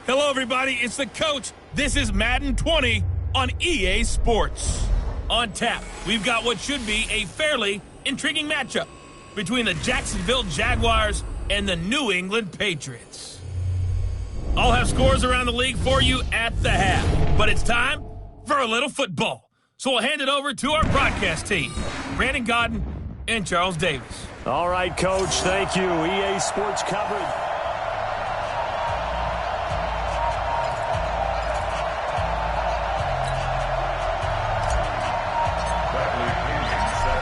Hello, everybody. It's the coach. This is Madden 20 on EA Sports. On tap, we've got what should be a fairly intriguing matchup between the Jacksonville Jaguars and the New England Patriots. I'll have scores around the league for you at the half, but it's time for a little football. So we'll hand it over to our broadcast team, Brandon Godden and Charles Davis. All right, Coach. Thank you. EA Sports coverage.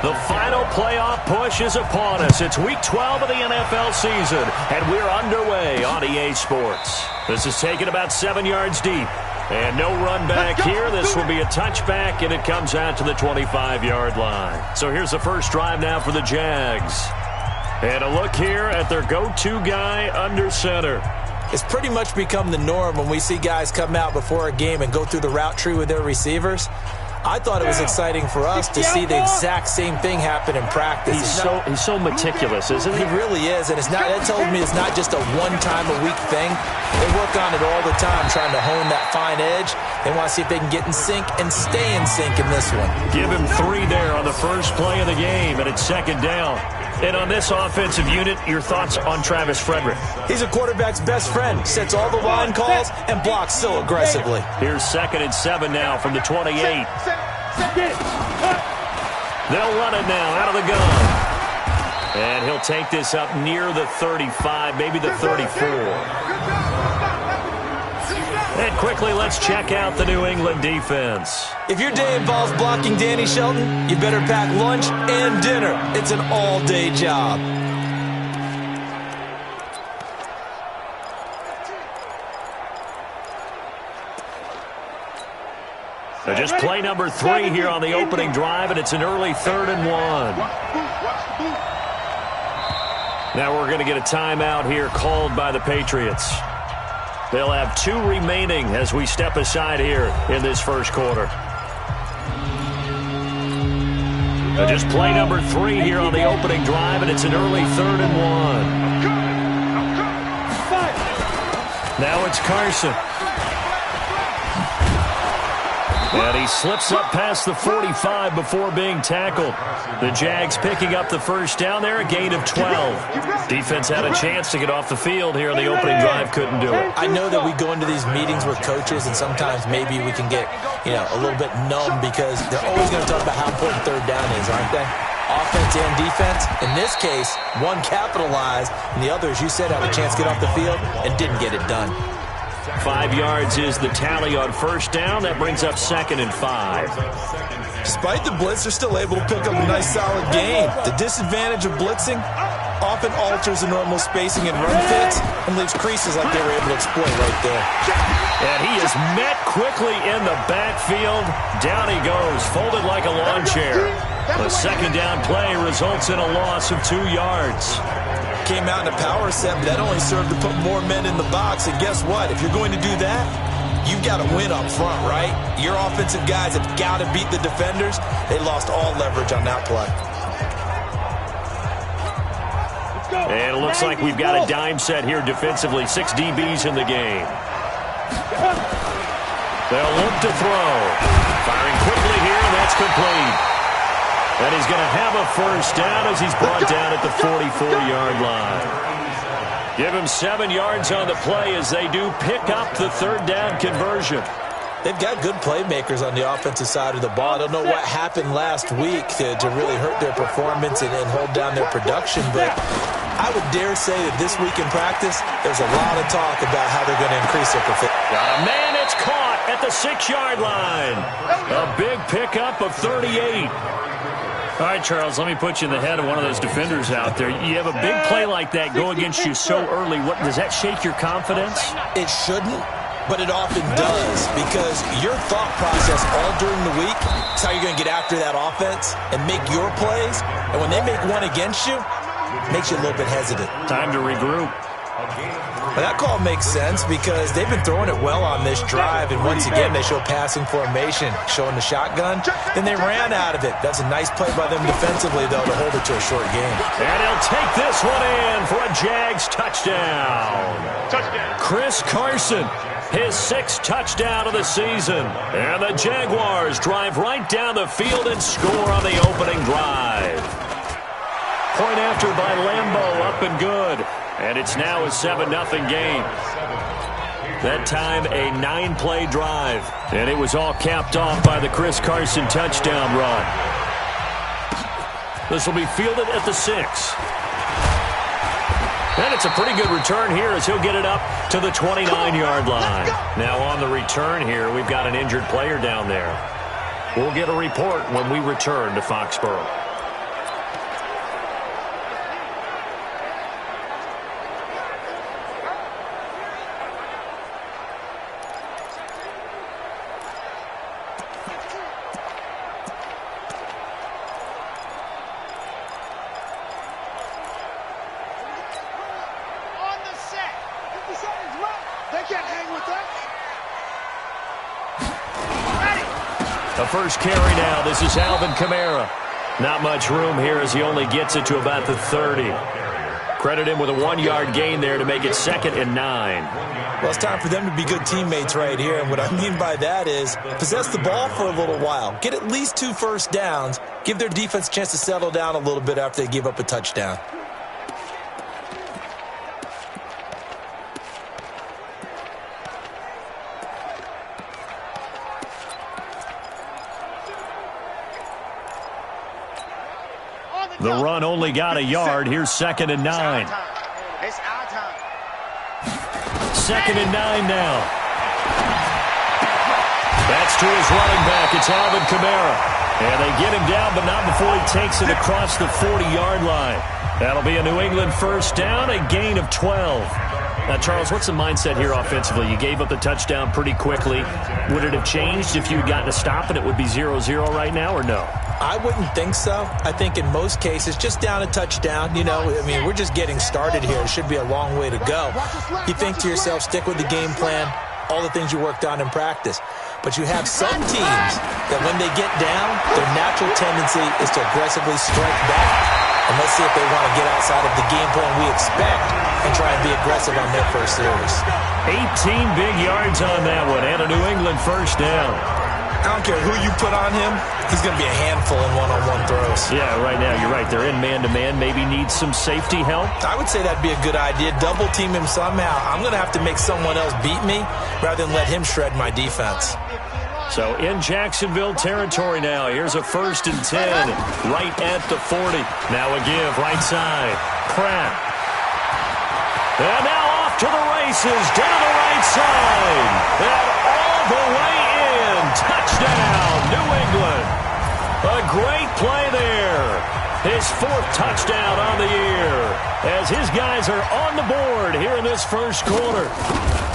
The final playoff push is upon us. It's Week 12 of the NFL season, and we're underway on EA Sports. This is taken about 7 yards deep, and no run back here. This will be a touchback, and it comes out to the 25-yard line. So here's the first drive now for the Jags. And a look here at their go-to guy under center. It's pretty much become the norm when we see guys come out before a game and go through the route tree with their receivers. I thought it was exciting for us to see the exact same thing happen in practice. He's so meticulous, isn't he? He really is, and that tells me it's not just a one-time-a-week thing. They work on it all the time, trying to hone that fine edge. They want to see if they can get in sync and stay in sync in this one. Give him 3 there on the first play of the game, and it's second down. And on this offensive unit, your thoughts on Travis Frederick? He's a quarterback's best friend. Sets all the line calls and blocks so aggressively. Here's 2nd and 7 now from the 28. They'll run it now out of the gun. And he'll take this up near the 35, maybe the 34. And quickly, let's check out the New England defense. If your day involves blocking Danny Shelton, you better pack lunch and dinner. It's an all-day job. So just play number 3 here on the opening drive, and it's an early 3rd and 1. Now we're going to get a timeout here called by the Patriots. They'll have 2 remaining as we step aside here in this first quarter. So just play number 3 here on the opening drive, and it's an early 3rd and 1. Now it's Carson. And he slips up past the 45 before being tackled. The Jags picking up the first down there, a gain of 12. Defense had a chance to get off the field here on the opening drive, couldn't do it. I know that we go into these meetings with coaches, and sometimes maybe we can get, a little bit numb because they're always going to talk about how important third down is, aren't they? Offense and defense. In this case, one capitalized, and the other, as you said, had a chance to get off the field and didn't get it done. 5 yards is the tally on first down. That brings up 2nd and 5. Despite the blitz, they're still able to pick up a nice, solid gain. The disadvantage of blitzing often alters the normal spacing and run fits and leaves creases like they were able to exploit right there. And he is met quickly in the backfield. Down he goes, folded like a lawn chair. The second down play results in a loss of 2 yards. Came out in a power set, but that only served to put more men in the box. And guess what? If you're going to do that, you've got to win up front, right? Your offensive guys have got to beat the defenders. They lost all leverage on that play. And it looks like we've got a dime set here defensively. 6 DBs in the game. They'll look to throw. Firing quickly here, and that's complete. And he's going to have a first down as he's brought down at the 44-yard line. Give him 7 yards on the play as they do pick up the third down conversion. They've got good playmakers on the offensive side of the ball. I don't know what happened last week to really hurt their performance and hold down their production, but I would dare say that this week in practice, there's a lot of talk about how they're going to increase their performance. Got a man, it's caught at the 6-yard line. A big pickup of 38. All right, Charles, let me put you in the head of one of those defenders out there. You have a big play like that go against you so early. What does that shake your confidence? It shouldn't, but it often does because your thought process all during the week is how you're going to get after that offense and make your plays. And when they make one against you, it makes you a little bit hesitant. Time to regroup. But that call makes sense because they've been throwing it well on this drive, and once again, they show passing formation, showing the shotgun. Then they ran out of it. That's a nice play by them defensively, though, to hold it to a short game. And he'll take this one in for a Jags touchdown. Chris Carson, his 6th touchdown of the season. And the Jaguars drive right down the field and score on the opening drive. Point after by Lambeau, up and good. And it's now a 7-0 game. That time, a 9-play drive. And it was all capped off by the Chris Carson touchdown run. This will be fielded at the 6. And it's a pretty good return here as he'll get it up to the 29-yard line. Now on the return here, we've got an injured player down there. We'll get a report when we return to Foxborough. The first carry now. This is Alvin Kamara. Not much room here as he only gets it to about the 30. Credit him with a 1-yard gain there to make it 2nd and 9. Well, it's time for them to be good teammates right here. And what I mean by that is possess the ball for a little while. Get at least 2 first downs. Give their defense a chance to settle down a little bit after they give up a touchdown. The run only got a yard. Here's 2nd and 9. It's our time. 2nd and 9 now. That's to his running back. It's Alvin Kamara. And they get him down, but not before he takes it across the 40-yard line. That'll be a New England first down, a gain of 12. Now, Charles, what's the mindset here offensively? You gave up the touchdown pretty quickly. Would it have changed if you had gotten a stop and it would be 0-0 right now, or no? I wouldn't think so. I think in most cases, just down a touchdown, you know, I mean, we're just getting started here. It should be a long way to go. You think to yourself, stick with the game plan, all the things you worked on in practice. But you have some teams that when they get down, their natural tendency is to aggressively strike back. And let's see if they want to get outside of the game plan we expect and try and be aggressive on their first series. 18 big yards on that one and a New England first down. I don't care who you put on him, he's going to be a handful in one-on-one throws. Yeah, right now, you're right. They're in man-to-man. Maybe needs some safety help. I would say that'd be a good idea. Double team him somehow. I'm going to have to make someone else beat me rather than let him shred my defense. So in Jacksonville territory now. Here's a 1st and 10 right at the 40. Now a give right side. Pratt. And now off to the races. Down the right side. And all the way in. Touchdown, New England. A great play there. His 4th touchdown on the year as his guys are on the board here in this first quarter.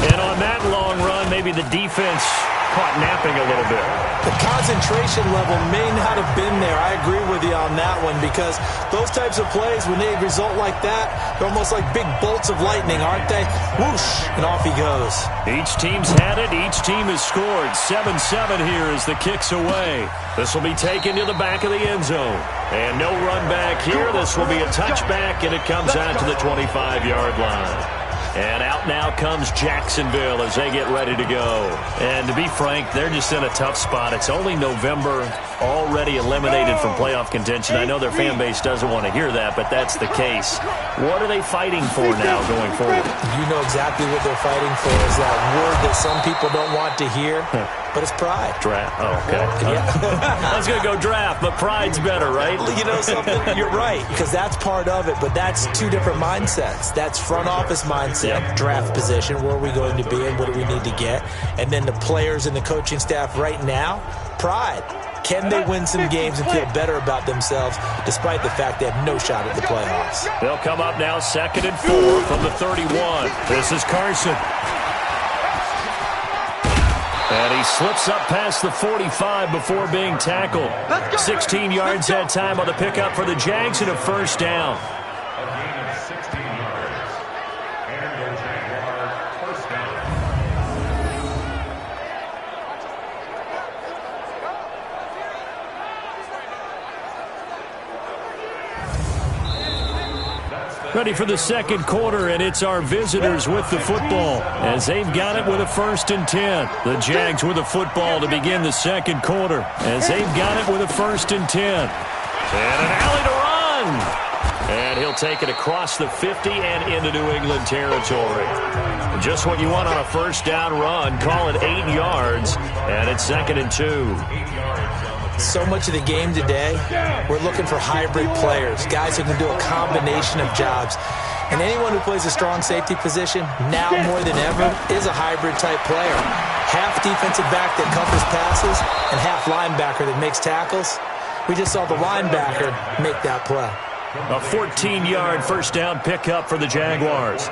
And on that long run, maybe the defense caught napping a little bit. The concentration level may not have been there. I agree with you on that one because those types of plays, when they result like that, they're almost like big bolts of lightning, aren't they? Whoosh, and off he goes. Each team's had it. Each team has scored. 7-7 here as the kick's away. This will be taken to the back of the end zone. And no run back here. This will be a touchback, and it comes out to the 25-yard line. And out now comes Jacksonville as they get ready to go. And to be frank, they're just in a tough spot. It's only November, already eliminated from playoff contention. I know their fan base doesn't want to hear that, but that's the case. What are they fighting for now going forward? You know exactly what they're fighting for is that word that some people don't want to hear, but it's pride. Draft. Oh, okay. Yeah. I was going to go draft, but pride's better, right? You know something? You're right, because that's part of it, but that's 2 different mindsets. That's front office mindset, draft position, where are we going to be and what do we need to get? And then the players and the coaching staff right now, pride. Can they win some games and feel better about themselves despite the fact they have no shot at the playoffs? They'll come up now 2nd and 4 from the 31. This is Carson. And he slips up past the 45 before being tackled. 16 yards that time on the pickup for the Jags and a first down. Ready for the second quarter, and it's our visitors with the football as they've got it with a 1st and 10. The Jags with the football to begin the second quarter as they've got it with a 1st and 10. And an alley to run. And he'll take it across the 50 and into New England territory. Just what you want on a first down run. Call it 8 yards, and it's 2nd and 2. So much of the game today, we're looking for hybrid players, guys who can do a combination of jobs. And anyone who plays a strong safety position, now more than ever, is a hybrid-type player. Half defensive back that covers passes and half linebacker that makes tackles. We just saw the linebacker make that play. A 14-yard first down pickup for the Jaguars.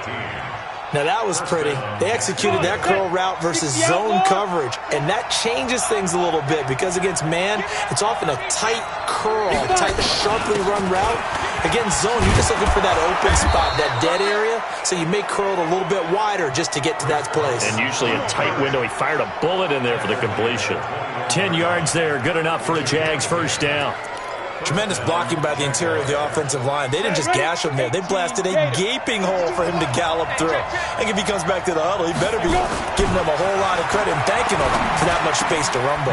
Now that was pretty. They executed that curl route versus zone coverage, and that changes things a little bit because against man, it's often a tight curl, tight, sharply run route. Against zone, you're just looking for that open spot, that dead area, so you may curl it a little bit wider just to get to that place. And usually a tight window. He fired a bullet in there for the completion. 10 yards there, good enough for a Jags first down. Tremendous blocking by the interior of the offensive line. They didn't just gash him there. They blasted a gaping hole for him to gallop through. I think if he comes back to the huddle, he better be giving them a whole lot of credit and thanking them for that much space to rumble.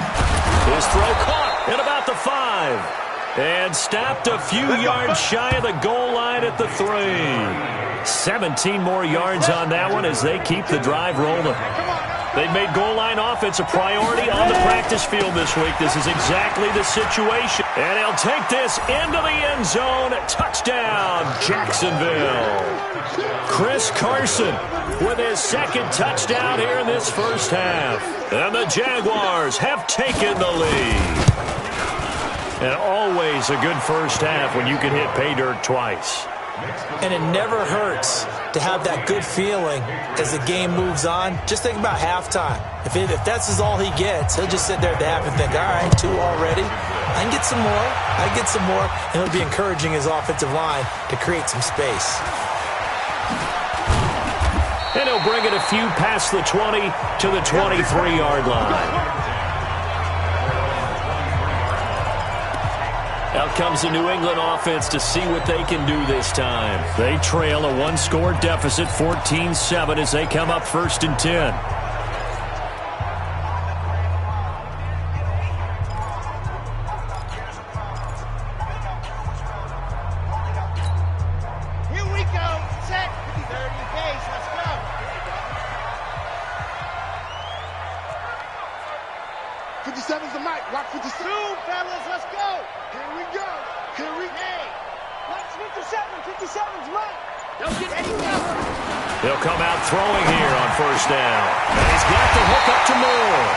His throw caught at about the 5. And stopped a few yards shy of the goal line at the 3. 17 more yards on that one as they keep the drive rolling. They've made goal line offense a priority on the practice field this week. This is exactly the situation. And he'll take this into the end zone. Touchdown, Jacksonville. Chris Carson with his 2nd touchdown here in this first half. And the Jaguars have taken the lead. And always a good first half when you can hit pay dirt twice. And it never hurts to have that good feeling as the game moves on. Just think about halftime. If that's all he gets, he'll just sit there at the half and think, all right, 2 already. I can get some more. I can get some more. And he'll be encouraging his offensive line to create some space. And he'll bring it a few past the 20 to the 23-yard line. Out comes the New England offense to see what they can do this time. They trail a 1-score deficit, 14-7, as they come up 1st and 10. Here we go. Set. 30 pace. Let's go. '57's the mic. Rock 52, fellas. Let's go. Here we go. Here we go. Watch 57. 57's right. Don't get any cover. They'll come out throwing here on first down. And he's got the hook up to Moore.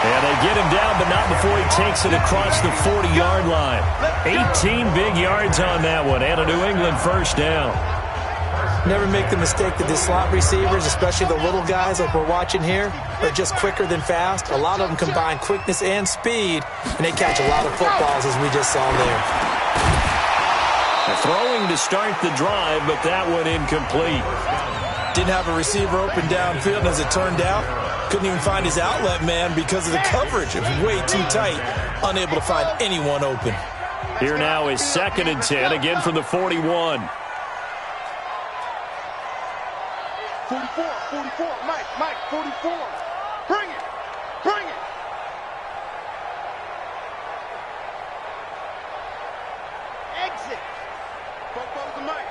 And they get him down, but not before he takes it across the 40-yard line. 18 big yards on that one, and a New England first down. Never make the mistake that the slot receivers, especially the little guys like we're watching here, are just quicker than fast. A lot of them combine quickness and speed, and they catch a lot of footballs, as we just saw there. Throwing to start the drive, but that one incomplete. Didn't have a receiver open downfield, and as it turned out, couldn't even find his outlet man because of the coverage. It was way too tight, unable to find anyone open. Here now is 2nd and 10, again from the 41. 44, 44, Mike, 44. Bring it, bring it. Exit. Bofo's the Mike.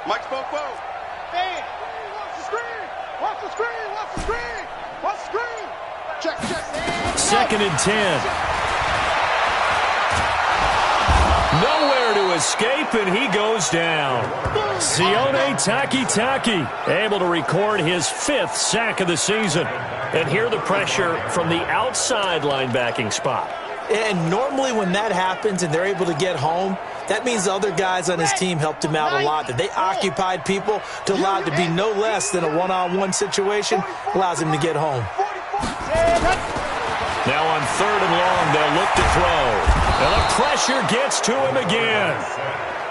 Mike's Bofo. Man, watch the screen, watch the screen, watch the screen, watch the screen. Check. 2nd and 10. Nowhere to escape, and he goes down. Sione Takitaki able to record his 5th sack of the season. And here the pressure from the outside linebacking spot. And normally when that happens and they're able to get home, that means the other guys on his team helped him out a lot. That they occupied people to allow it to be no less than a one-on-one situation, allows him to get home. Now on 3rd and long, they'll look to throw. And the pressure gets to him again.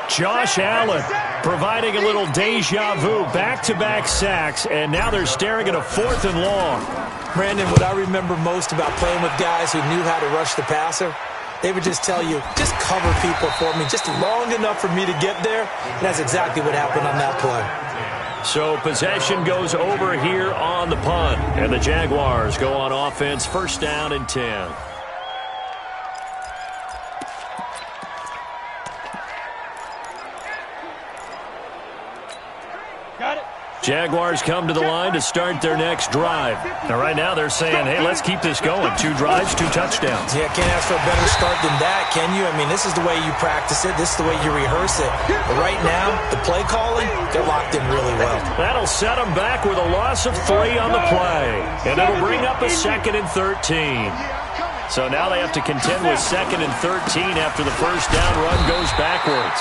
Josh Allen providing a little deja vu, back-to-back sacks, and now they're staring at a 4th and long. Brandon, what I remember most about playing with guys who knew how to rush the passer they would just tell you, just cover people for me, just long enough for me to get there. And that's exactly what happened on that play. So possession goes over here on the punt, and the Jaguars go on offense, first down and 10. Jaguars come to the line to start their next drive. Now, right now, they're saying, hey, let's keep this going. 2 drives, 2 touchdowns. Yeah, can't ask for a better start than that, can you? I mean, this is the way you practice it. This is the way you rehearse it. But right now, the play calling, they're locked in really well. That'll set them back with a loss of 3 on the play. And it'll bring up a 2nd and 13. So now they have to contend with 2nd and 13 after the first down run goes backwards.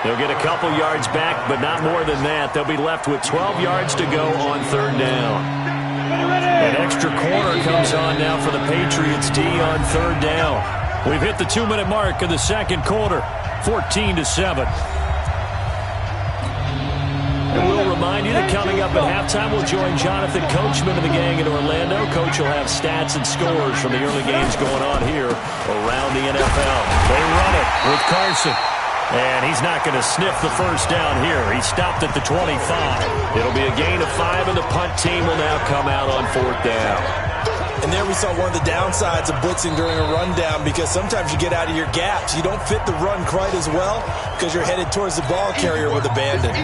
They'll get a couple yards back, but not more than that. They'll be left with 12 yards to go on 3rd down. An extra corner comes on now for the Patriots D on 3rd down. We've hit the 2-minute mark of the second quarter, 14-7. And we'll remind you that coming up at halftime, we'll join Jonathan Coachman and the gang in Orlando. Coach will have stats and scores from the early games going on here around the NFL. They run it with Carson. And he's not going to sniff the first down here. He stopped at the 25. It'll be a gain of 5, and the punt team will now come out on 4th down. And there we saw one of the downsides of blitzing during a rundown, because sometimes you get out of your gaps. You don't fit the run quite as well because you're headed towards the ball carrier with abandon.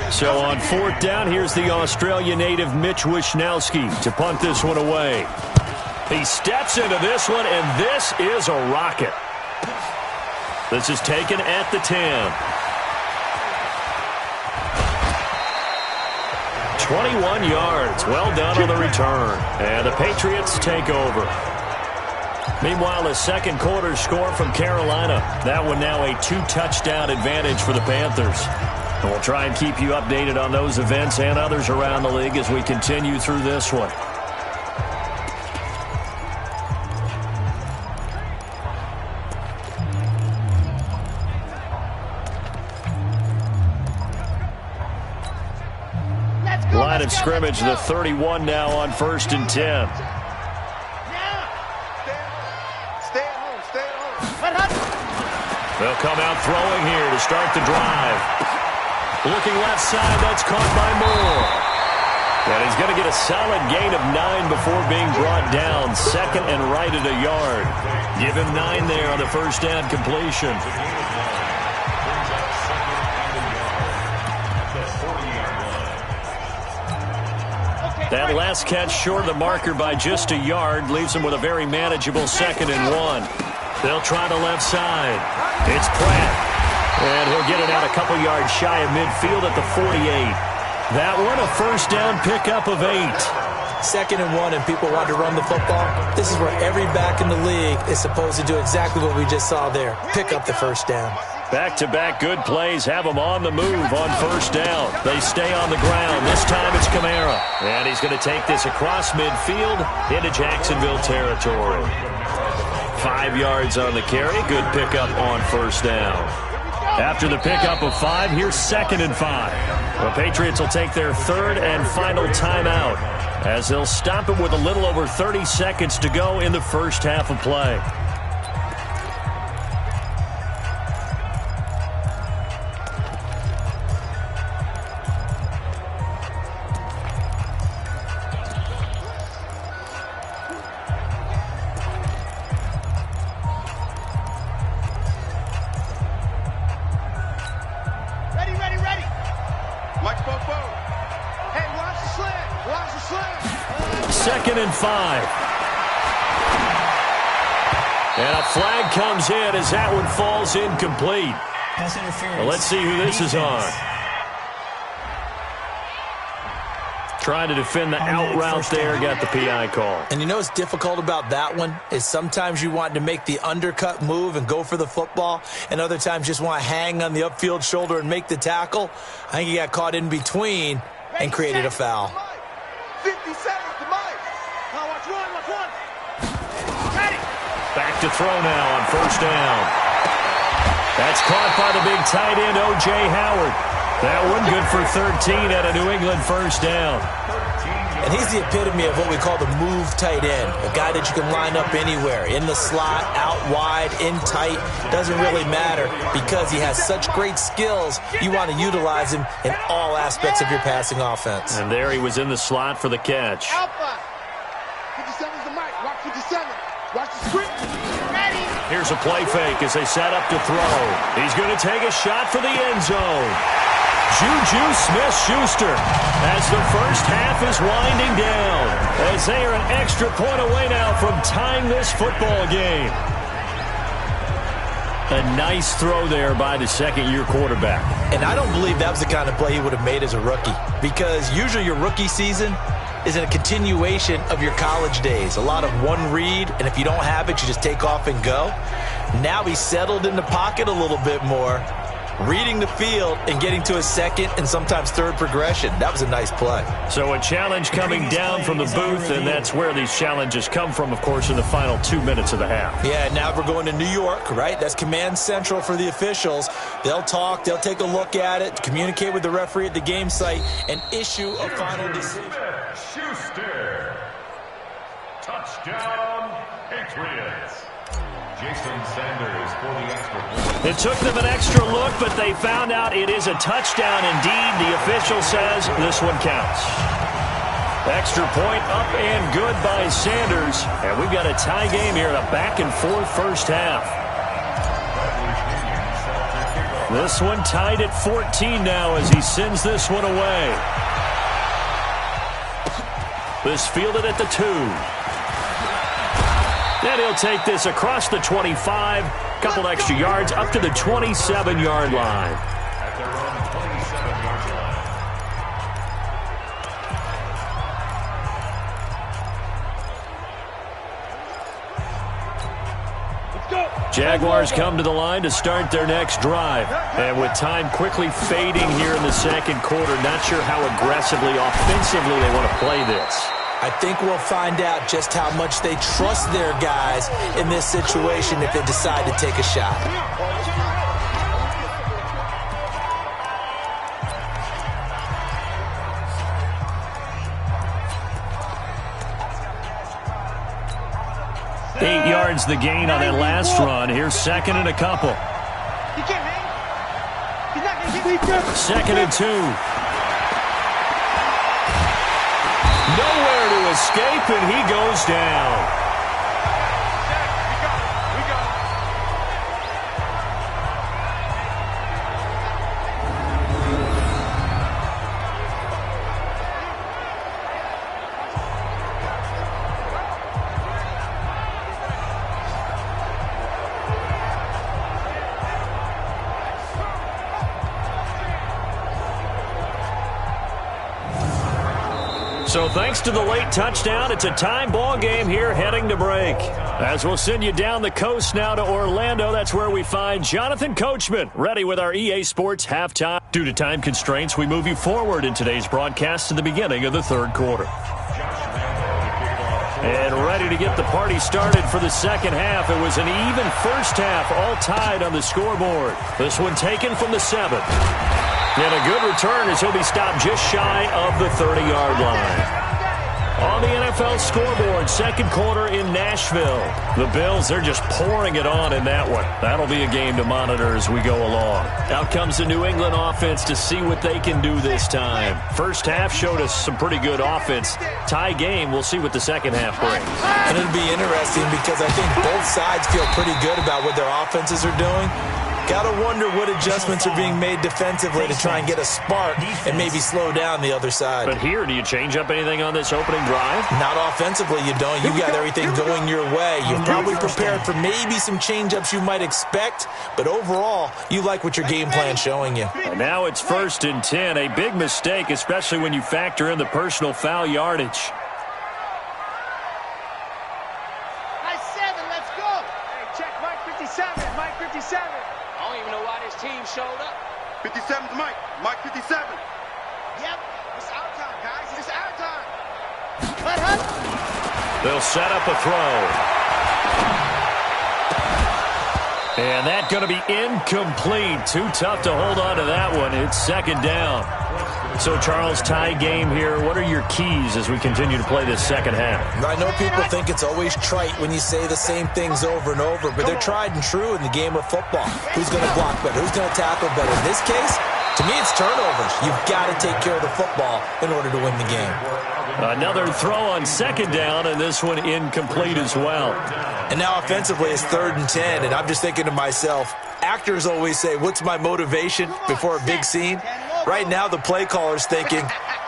So on 4th down, here's the Australia native Mitch Wishnowsky to punt this one away. He steps into this one, and this is a rocket. This is taken at the 10. 21 yards. Well done on the return. And the Patriots take over. Meanwhile, the second quarter score from Carolina. That one now a 2-touchdown advantage for the Panthers. And we'll try and keep you updated on those events and others around the league as we continue through this one. Line of scrimmage, the 31 now on 1st and 10. Stay at home. They'll come out throwing here to start the drive. Looking left side, that's caught by Moore. And he's going to get a solid gain of 9 before being brought down. 2nd and right at a yard. Give him 9 there on the first down completion. That last catch short of the marker by just a yard leaves him with a very manageable 2nd and 1. They'll try the left side. It's Pratt. And he'll get it out a couple yards shy of midfield at the 48. That one a first down pickup of 8. 2nd and 1 and people want to run the football. This is where every back in the league is supposed to do exactly what we just saw there. Pick up the first down. Back-to-back good plays have them on the move on first down. They stay on the ground. This time it's Kamara. And he's going to take this across midfield into Jacksonville territory. 5 yards on the carry. Good pickup on first down. After the pickup of 5, here's 2nd and 5. The Patriots will take their 3rd and final timeout as they'll stop it with a little over 30 seconds to go in the first half of play. And 5. And a flag comes in as that one falls incomplete. Well, let's see who this is on. Trying to defend the out route there, got the PI call. And you know what's difficult about that one is sometimes you want to make the undercut move and go for the football, and other times just want to hang on the upfield shoulder and make the tackle. I think he got caught in between and created a foul. 50 seconds to Mike. Now watch one. Ready. Back to throw now on first down. That's caught by the big tight end, O.J. Howard. That one good for 13 at a New England first down. And he's the epitome of what we call the move tight end, a guy that you can line up anywhere, in the slot, out wide, in tight, doesn't really matter because he has such great skills. You want to utilize him in all aspects of your passing offense. And there he was in the slot for the catch. Alpha. 57's the mic. Watch 57. Watch the screen. Ready. Here's a play fake as they set up to throw. He's going to take a shot for the end zone. Juju Smith-Schuster as the first half is winding down, as they are an extra point away now from tying this football game. A nice throw there by the second-year quarterback. And I don't believe that was the kind of play he would have made as a rookie, because usually your rookie season is in a continuation of your college days. A lot of one read, and if you don't have it, you just take off and go. Now he's settled in the pocket a little bit more, reading the field and getting to a second and sometimes third progression. That was a nice play. So a challenge coming down from the booth, and that's where these challenges come from, of course, in the final 2 minutes of the half. Yeah, now we're going to New York, right? That's command central for the officials. They'll talk, they'll take a look at it, communicate with the referee at the game site, and issue a final decision. Schuster. Touchdown, Patriots. Jason Sanders for the extra point. It took them an extra look, but they found out it is a touchdown indeed. The official says this one counts. Extra point up and good by Sanders. And we've got a tie game here in a back-and-forth first half. This one tied at 14 now as he sends this one away. This fielded at the 2. And he'll take this across the 25, couple extra yards up to the 27-yard line. At their own 27-yard line. Let's go. Jaguars come to the line to start their next drive. And with time quickly fading here in the second quarter, not sure how aggressively, offensively they want to play this. I think we'll find out just how much they trust their guys in this situation if they decide to take a shot. Eight yards the gain on that last run. Here's second and a couple. He can't hang. He's not going to get Second and 2. Nowhere to escape, and he goes down. So thanks to the late touchdown, it's a time ball game here heading to break. As we'll send you down the coast now to Orlando, that's where we find Jonathan Coachman ready with our EA Sports halftime. Due to time constraints, we move you forward in today's broadcast to the beginning of the third quarter. And ready to get the party started for the second half. It was an even first half, all tied on the scoreboard. This one taken from the 7. And a good return as he'll be stopped just shy of the 30-yard line. On the NFL scoreboard, second quarter in Nashville. The Bills, they're just pouring it on in that one. That'll be a game to monitor as we go along. Out comes the New England offense to see what they can do this time. First half showed us some pretty good offense. Tie game, we'll see what the second half brings. And it'll be interesting because I think both sides feel pretty good about what their offenses are doing. Got to wonder what adjustments are being made defensively to try and get a spark and maybe slow down the other side. But here, do you change up anything on this opening drive? Not offensively, you don't. You got everything going your way. You're probably prepared for maybe some change-ups you might expect, but overall, you like what your game plan's showing you. And now it's 1st and 10. A big mistake, especially when you factor in the personal foul yardage. Nice 7, let's go. Hey, check Mike 57, Mike 57. I don't even know why this team showed up. 57's Mike, Mike 57. Yep, it's our time, guys. It's our time. Let her. They'll set up a throw. And that's going to be incomplete. Too tough to hold on to that one. It's second down. So, Charles, tie game here. What are your keys as we continue to play this second half? I know people think it's always trite when you say the same things over and over, but they're tried and true in the game of football. Who's going to block better? Who's going to tackle better? In this case, to me, it's turnovers. You've got to take care of the football in order to win the game. Another throw on second down, and this one incomplete as well. And now offensively, it's 3rd and 10, and I'm just thinking to myself, actors always say, what's my motivation before a big scene? Right now, the play caller's thinking,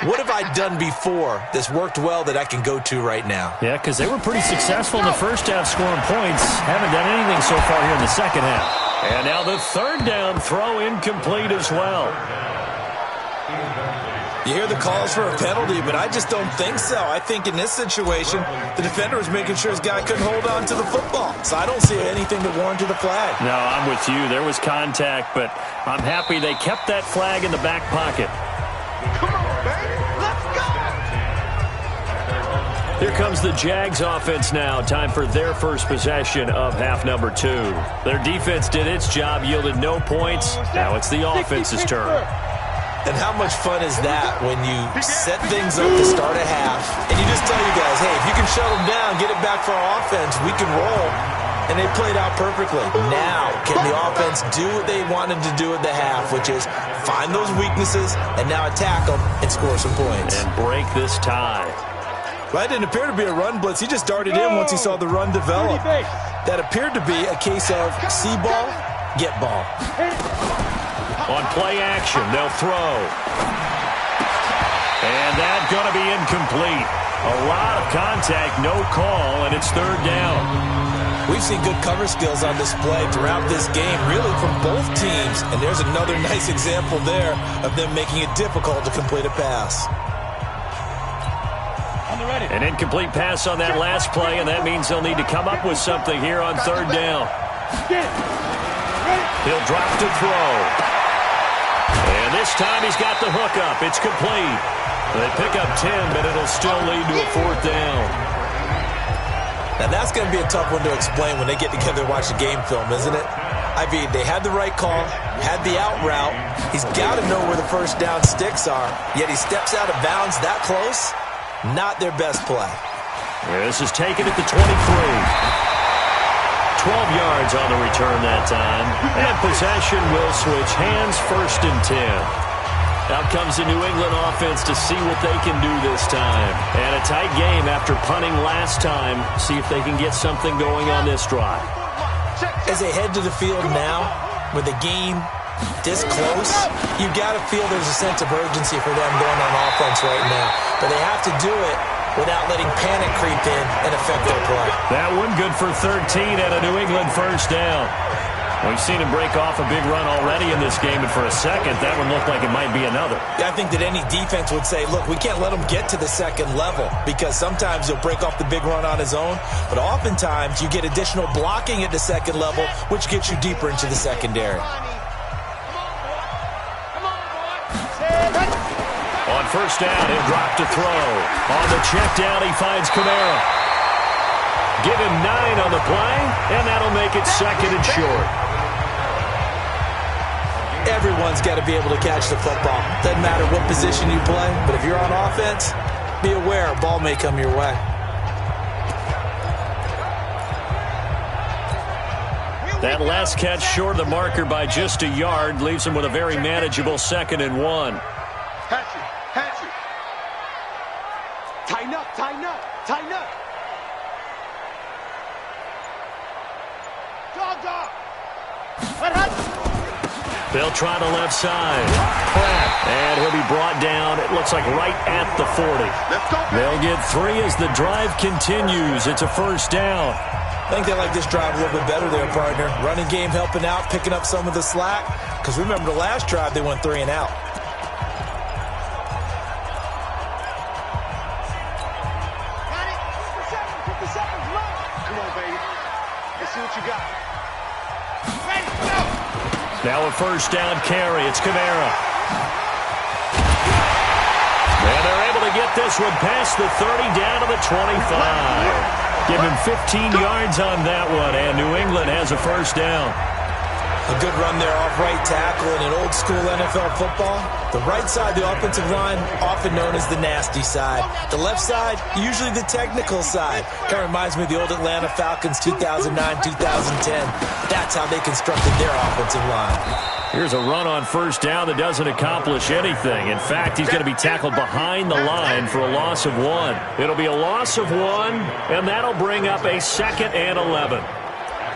what have I done before that's worked well that I can go to right now? Yeah, because they were pretty successful in the first half scoring points. Haven't done anything so far here in the second half. And now the 3rd down throw incomplete as well. You hear the calls for a penalty, but I just don't think so. I think in this situation, the defender was making sure his guy couldn't hold on to the football. So I don't see anything that warranted a flag. No, I'm with you. There was contact, but I'm happy they kept that flag in the back pocket. Come on, baby. Let's go. Here comes the Jags offense now. Time for their first possession of half number 2. Their defense did its job, yielded no points. Now it's the offense's turn. And how much fun is that when you set things up to start a half, and you just tell you guys, hey, if you can shut them down, get it back for our offense, we can roll. And they played out perfectly. Now, can the offense do what they wanted to do at the half, which is find those weaknesses and now attack them and score some points. And break this tie. Well, it didn't appear to be a run blitz. He just darted in once he saw the run develop. That appeared to be a case of see ball, get ball. On play action, they'll throw. And that's going to be incomplete. A lot of contact, no call, and it's 3rd down. We've seen good cover skills on display throughout this game, really from both teams. And there's another nice example there of them making it difficult to complete a pass. An incomplete pass on that last play, and that means they'll need to come up with something here on 3rd down. He'll drop to throw. And this time he's got the hook up. It's complete. They pick up 10, but it'll still lead to a 4th down. Now that's going to be a tough one to explain when they get together and watch the game film, isn't it? I mean, they had the right call, had the out route. He's got to know where the first down sticks are, yet he steps out of bounds that close. Not their best play. This is taken at the 23. 12 yards on the return that time. And possession will switch hands, 1st and 10. Out comes the New England offense to see what they can do this time. And a tight game after punting last time. See if they can get something going on this drive. As they head to the field now, with the game this close, you've got to feel there's a sense of urgency for them going on offense right now. But they have to do it without letting panic creep in and affect their play. That one good for 13 at a New England 1st down. We've seen him break off a big run already in this game, and for a second, that one looked like it might be another. Yeah, I think that any defense would say, look, we can't let him get to the 2nd level, because sometimes he'll break off the big run on his own, but oftentimes you get additional blocking at the 2nd level, which gets you deeper into the secondary. On 1st down, he'll drop to throw. On the check down, he finds Kamara. Give him 9 on the play, and that'll make it 2nd and short. Everyone's got to be able to catch the football. Doesn't matter what position you play, but if you're on offense, be aware a ball may come your way. That last catch short of the marker by just a yard leaves him with a very manageable 2nd and 1. Hatch it. Tighten up, tighten up, tighten up. Dog. They'll try the left side. And he'll be brought down, it looks like right at the 40. Let's go. They'll get 3 as the drive continues. It's a 1st down. I think they like this drive a little bit better there, partner. Running game helping out, picking up some of the slack. Because remember the last drive, they went 3 and out. Now a 1st down carry. It's Kamara. And they're able to get this one past the 30 down to the 25. Give him 15 yards on that one, and New England has a 1st down. A good run there off right tackle in an old school NFL football. The right side, the offensive line, often known as the nasty side. The left side, usually the technical side. Kind of reminds me of the old Atlanta Falcons 2009-2010. That's how they constructed their offensive line. Here's a run on first down that doesn't accomplish anything. In fact, he's going to be tackled behind the line for a loss of 1. It'll be a loss of 1, and that'll bring up a 2nd and 11.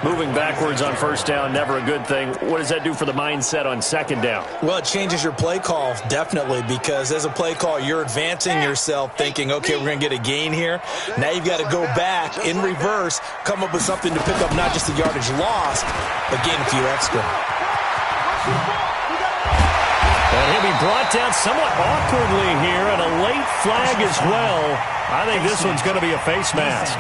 Moving backwards on first down, never a good thing. What does that do for the mindset on 2nd down? Well, it changes your play call, definitely, because as a play call, you're advancing yourself thinking, okay, we're going to get a gain here. Now you've got to go back in reverse, come up with something to pick up not just the yardage lost, but gain a few extra. And he'll be brought down somewhat awkwardly here, and a late flag as well. I think this one's going to be a face mask.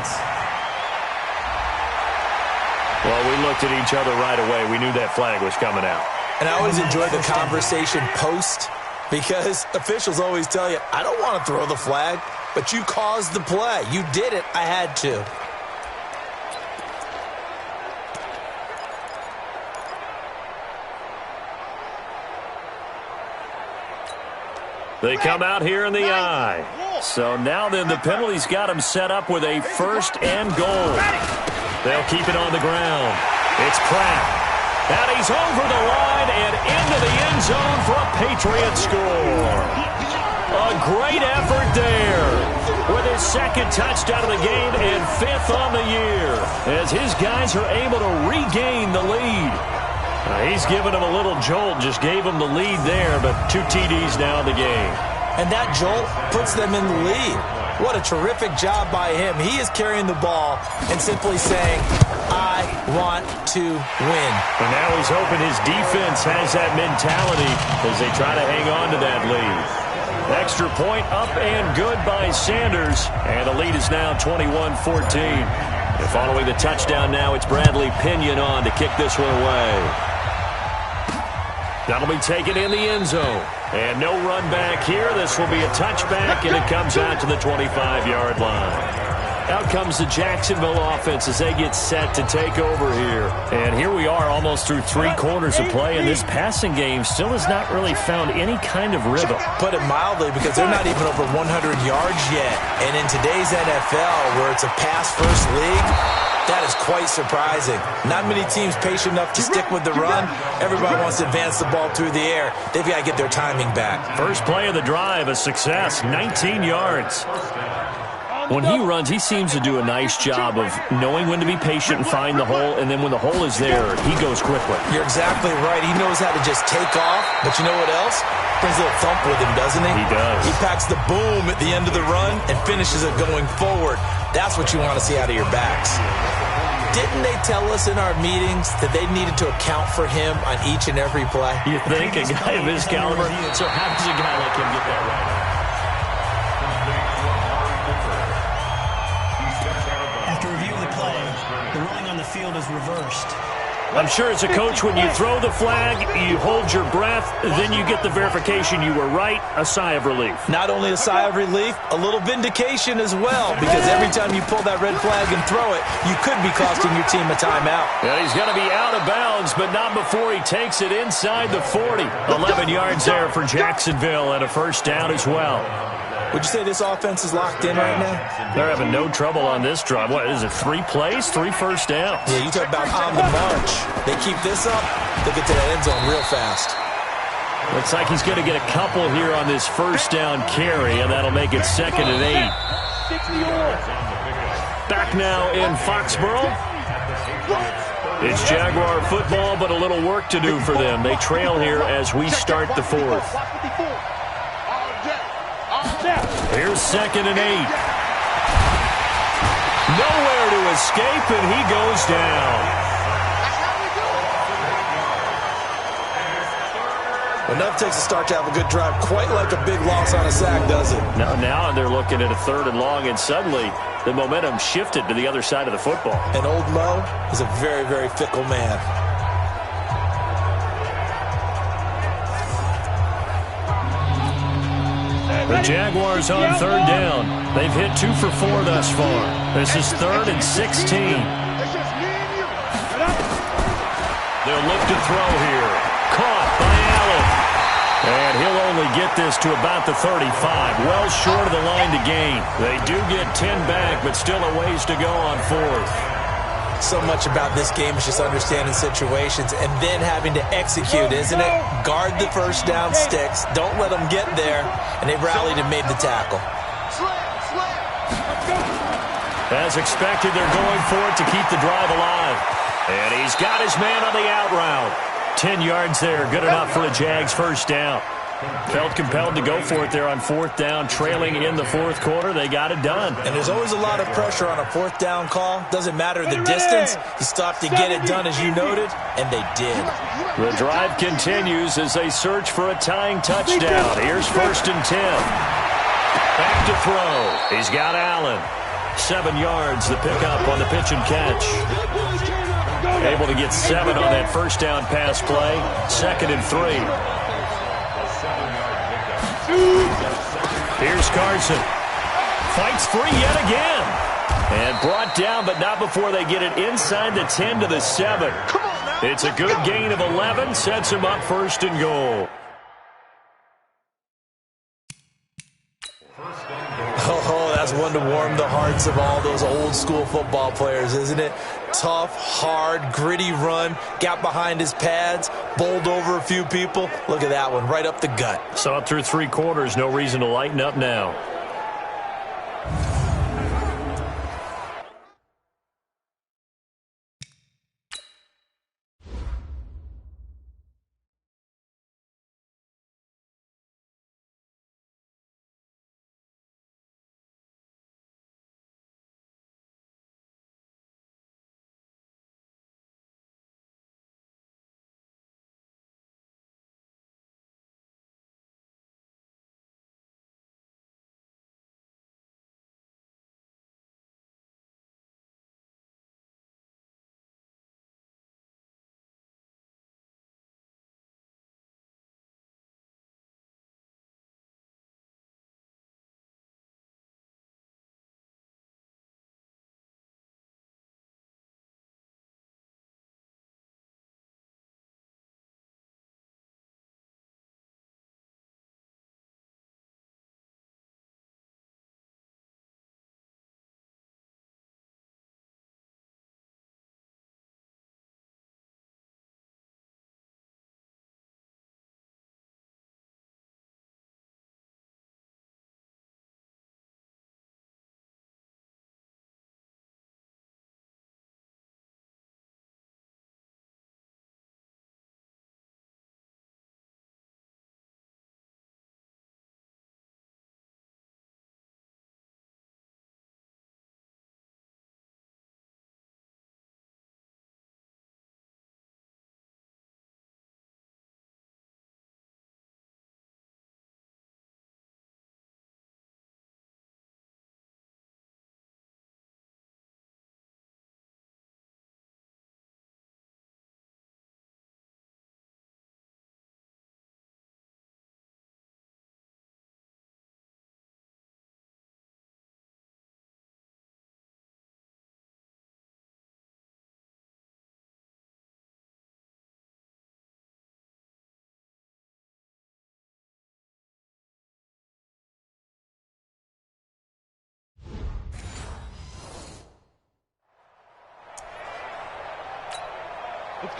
Well, we looked at each other right away. We knew that flag was coming out. And I always enjoy the conversation post, because officials always tell you, I don't want to throw the flag, but you caused the play. You did it. I had to. They come out here in the eye. So now then the penalty's got him set up with a 1st and goal. They'll keep it on the ground. It's Pratt. And he's over the line and into the end zone for a Patriot score. A great effort there with his 2nd touchdown of the game and 5th on the year as his guys are able to regain the lead. He's given him a little jolt, just gave him the lead there, but 2 TDs now in the game. And that jolt puts them in the lead. What a terrific job by him. He is carrying the ball and simply saying, I want to win. And now he's hoping his defense has that mentality as they try to hang on to that lead. Extra point up and good by Sanders. And the lead is now 21-14. And following the touchdown now, it's Bradley Pinion on to kick this one away. That'll be taken in the end zone. And no run back here. This will be a touchback, and it comes out to the 25-yard line. Out comes the Jacksonville offense as they get set to take over here. And here we are almost through 3 quarters of play, and this passing game still has not really found any kind of rhythm. Put it mildly, because they're not even over 100 yards yet. And in today's NFL, where it's a pass-first league, that is quite surprising. Not many teams patient enough to stick with the run. Everybody wants to advance the ball through the air. They've got to get their timing back. First play of the drive, a success, 19 yards. When he runs, he seems to do a nice job of knowing when to be patient and find the hole, and then when the hole is there, he goes quickly. You're exactly right. He knows how to just take off, but you know what else? Brings a little thump with him, doesn't he? He does. He packs the boom at the end of the run and finishes it going forward. That's what you want to see out of your backs. Didn't they tell us in our meetings that they needed to account for him on each and every play? You think? A guy of his caliber? So how does a guy like him get that right? After review of the play, the ruling on the field is reversed. I'm sure as a coach, when you throw the flag, you hold your breath, then you get the verification you were right, a sigh of relief. Not only a sigh of relief, a little vindication as well, because every time you pull that red flag and throw it, you could be costing your team a timeout. Yeah, he's going to be out of bounds, but not before he takes it inside the 40. 11 yards there for Jacksonville and a first down as well. Would you say this offense is locked in right now? They're having no trouble on this drive. What is it, 3 plays, 3 first downs? Yeah, you talk about on the march. They keep this up, they get to that end zone real fast. Looks like he's going to get a couple here on this first down carry, and that'll make it 2nd and 8. Back now in Foxborough. It's Jaguar football, but a little work to do for them. They trail here as we start the 4th. Here's 2nd and 8. Nowhere to escape, and he goes down. Enough takes a start to have a good drive. Quite like a big loss on a sack, does it? Now they're looking at a 3rd and long, and suddenly the momentum shifted to the other side of the football. And Old Mo is a very, very fickle man. The Jaguars on 3rd down. They've hit 2 for 4 thus far. This is 3rd and 16. They'll look to throw here. Caught by Allen. And he'll only get this to about the 35. Well short of the line to gain. They do get 10 back, but still a ways to go on fourth. So much about this game is just understanding situations and then having to execute, isn't it? Guard the first down sticks. Don't let them get there. And they've rallied and made the tackle. As expected, they're going for it to keep the drive alive. And he's got his man on the out route. 10 yards there, good enough for a Jags first down. Felt compelled to go for it there on fourth down, trailing in the fourth quarter. They got it done. And there's always a lot of pressure on a fourth down call. Doesn't matter the distance. You stop to get it done, as you noted, and they did. The drive continues as they search for a tying touchdown. Here's 1st and 10. Back to throw. He's got Allen. 7 yards, the pickup on the pitch and catch. Able to get 7 on that first down pass play. 2nd and 3. Here's Carson. Fights free yet again. And brought down, but not before they get it inside the 10 to the 7. It's a good gain of 11. Sets him up 1st and goal. Oh, that's one to warm the hearts of all those old school football players, isn't it? Tough, hard, gritty run. Got behind his pads, bowled over a few people. Look at that one, right up the gut. Saw it through 3 quarters. No reason to lighten up now.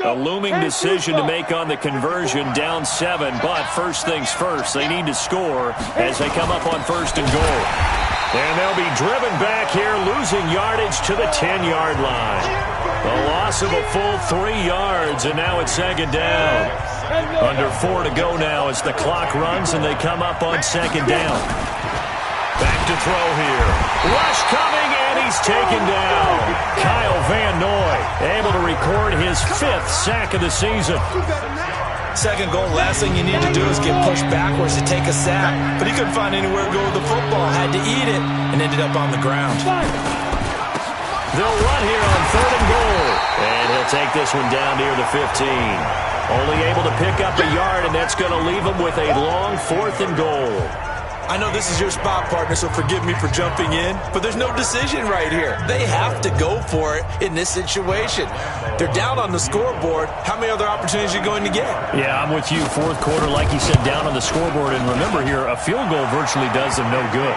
A looming decision to make on the conversion, down 7, but first things first, they need to score as they come up on 1st and goal. And they'll be driven back here, losing yardage to the 10-yard line. A loss of a full 3 yards, and now it's 2nd down. Under 4 to go now as the clock runs, and they come up on 2nd down. Back to throw here. Rush coming, and he's taken down. Kyle Van Noy able to record his 5th sack of the season. 2nd goal, last thing you need to do is get pushed backwards to take a sack. But he couldn't find anywhere to go with the football, had to eat it, and ended up on the ground. They'll run here on 3rd and goal. And he'll take this one down near the 15. Only able to pick up a yard, and that's going to leave him with a long 4th and goal. I know this is your spot, partner, so forgive me for jumping in, but there's no decision right here. They have to go for it in this situation. They're down on the scoreboard. How many other opportunities are you going to get? Yeah, I'm with you. Fourth quarter, like you said, down on the scoreboard. And remember here, a field goal virtually does them no good.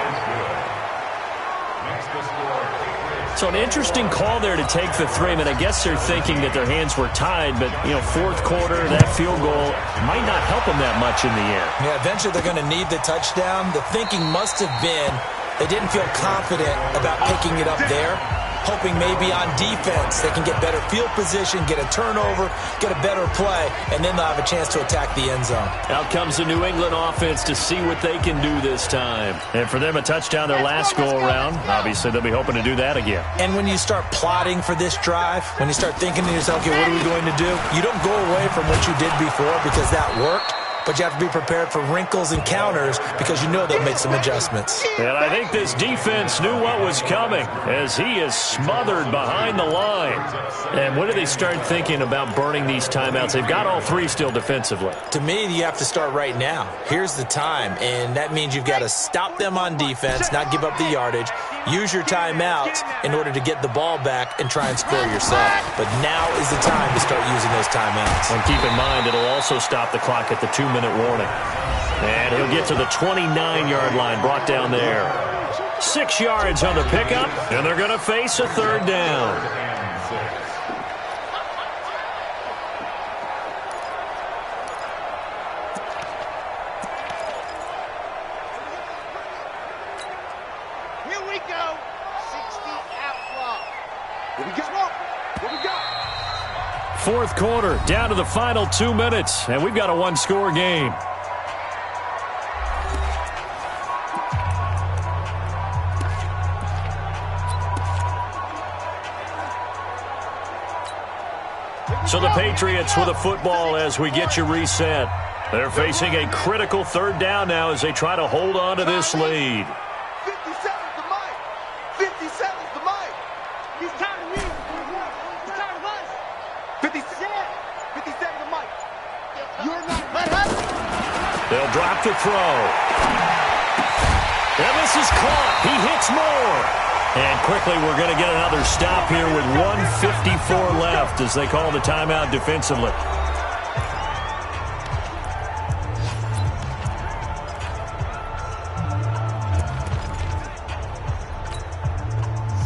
So an interesting call there to take the three. I mean, I guess they're thinking that their hands were tied, but, you know, fourth quarter, that field goal might not help them that much in the end. Yeah, eventually they're going to need the touchdown. The thinking must have been they didn't feel confident about picking it up there, hoping maybe on defense they can get better field position, get a turnover, get a better play, and then they'll have a chance to attack the end zone. Out comes the New England offense to see what they can do this time. And for them, a touchdown their last go-around. Obviously, they'll be hoping to do that again. And when you start plotting for this drive, when you start thinking to yourself, okay, what are we going to do? You don't go away from what you did before because that worked. But you have to be prepared for wrinkles and counters because you know they'll make some adjustments. And I think this defense knew what was coming as he is smothered behind the line. And when do they start thinking about burning these timeouts? They've got all three still defensively. To me, you have to start right now. Here's the time, and that means you've got to stop them on defense, not give up the yardage, use your timeouts in order to get the ball back and try and score yourself. But now is the time to start using those timeouts. And keep in mind, it'll also stop the clock at the 2-minute warning. And he'll get to the 29-yard line, brought down there. 6 yards on the pickup, and they're going to face a third down. Here we go. 60 out clock. Here we go. Here we go. Fourth quarter, down to the final 2 minutes, and we've got a one-score game. So the Patriots with a football as we get you reset. They're facing a critical third down now as they try to hold on to this lead. 57's the mic. 57's the mic. He's tired of me. He's tired of us. 57's the mic. You're not. Let us. They'll drop the throw. And this is caught. He hits more. And quickly we're going to get another stop here with 1:54 left as they call the timeout defensively.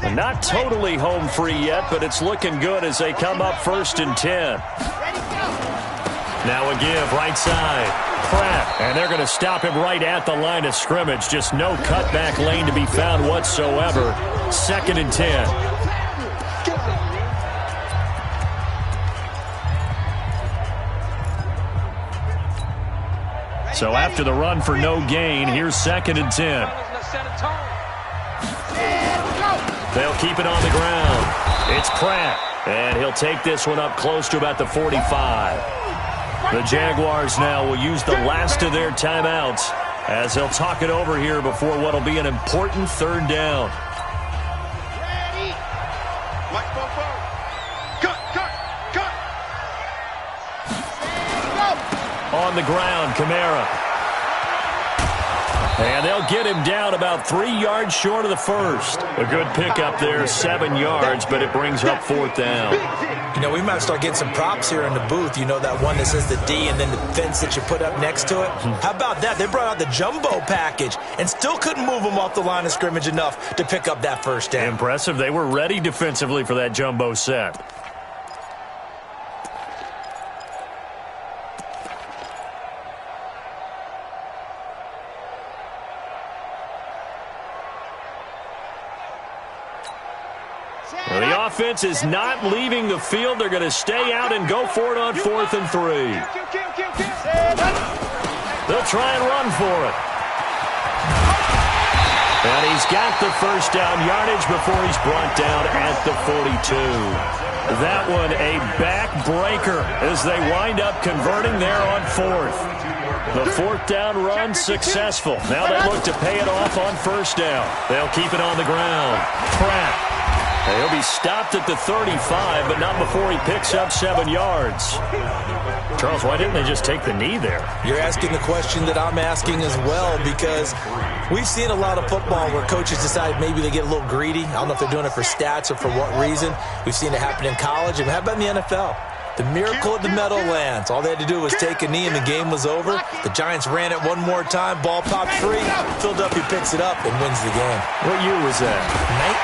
And not totally home free yet, but it's looking good as they come up 1st and 10. Now a give right side. Pratt, and they're going to stop him right at the line of scrimmage. Just no cutback lane to be found whatsoever. 2nd and 10. So after the run for no gain, here's 2nd and 10. They'll keep it on the ground. It's Pratt, and he'll take this one up close to about the 45. The Jaguars now will use the last of their timeouts as they'll talk it over here before what will be an important third down. Ready. Mike Bobo. Cut. On the ground, Kamara. And they'll get him down about 3 yards short of the first. A good pickup there, 7 yards, but it brings up 4th down. You know, we might start getting some props here in the booth. You know, that one that says the D and then the fence that you put up next to it? How about that? They brought out the jumbo package and still couldn't move them off the line of scrimmage enough to pick up that first down. Impressive. They were ready defensively for that jumbo set. The offense is not leaving the field. They're going to stay out and go for it on 4th and 3. They'll try and run for it. And he's got the first down yardage before he's brought down at the 42. That one a backbreaker as they wind up converting there on 4th. The 4th down run successful. Now they look to pay it off on 1st down. They'll keep it on the ground. Pratt. He'll be stopped at the 35, but not before he picks up 7 yards. Charles, why didn't they just take the knee there? You're asking the question that I'm asking as well, because we've seen a lot of football where coaches decide maybe they get a little greedy. I don't know if they're doing it for stats or for what reason. We've seen it happen in college. And how about in the NFL? The miracle of the Meadowlands. All they had to do was take a knee and the game was over. The Giants ran it one more time. Ball popped free. Philadelphia picks it up and wins the game. What year was that?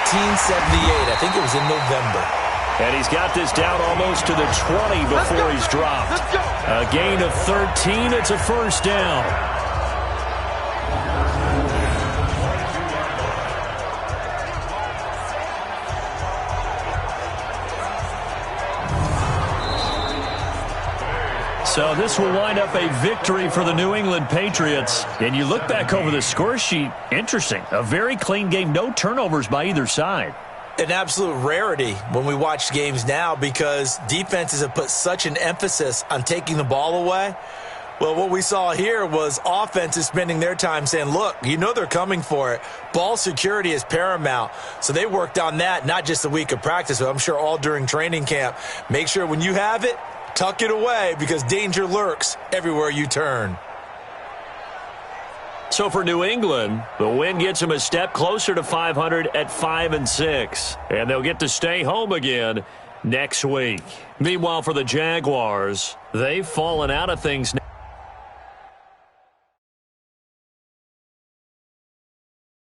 1978. I think it was in November. And he's got this down almost to the 20 before he's dropped. A gain of 13. It's a first down. So this will wind up a victory for the New England Patriots. And you look back over the score sheet, interesting. A very clean game, no turnovers by either side. An absolute rarity when we watch games now, because defenses have put such an emphasis on taking the ball away. Well, what we saw here was offenses spending their time saying, look, you know they're coming for it. Ball security is paramount. So they worked on that, not just a week of practice, but I'm sure all during training camp. Make sure when you have it, tuck it away, because danger lurks everywhere you turn. So for New England, the win gets them a step closer to 500 at 5-6. And they'll get to stay home again next week. Meanwhile, for the Jaguars, they've fallen out of things now.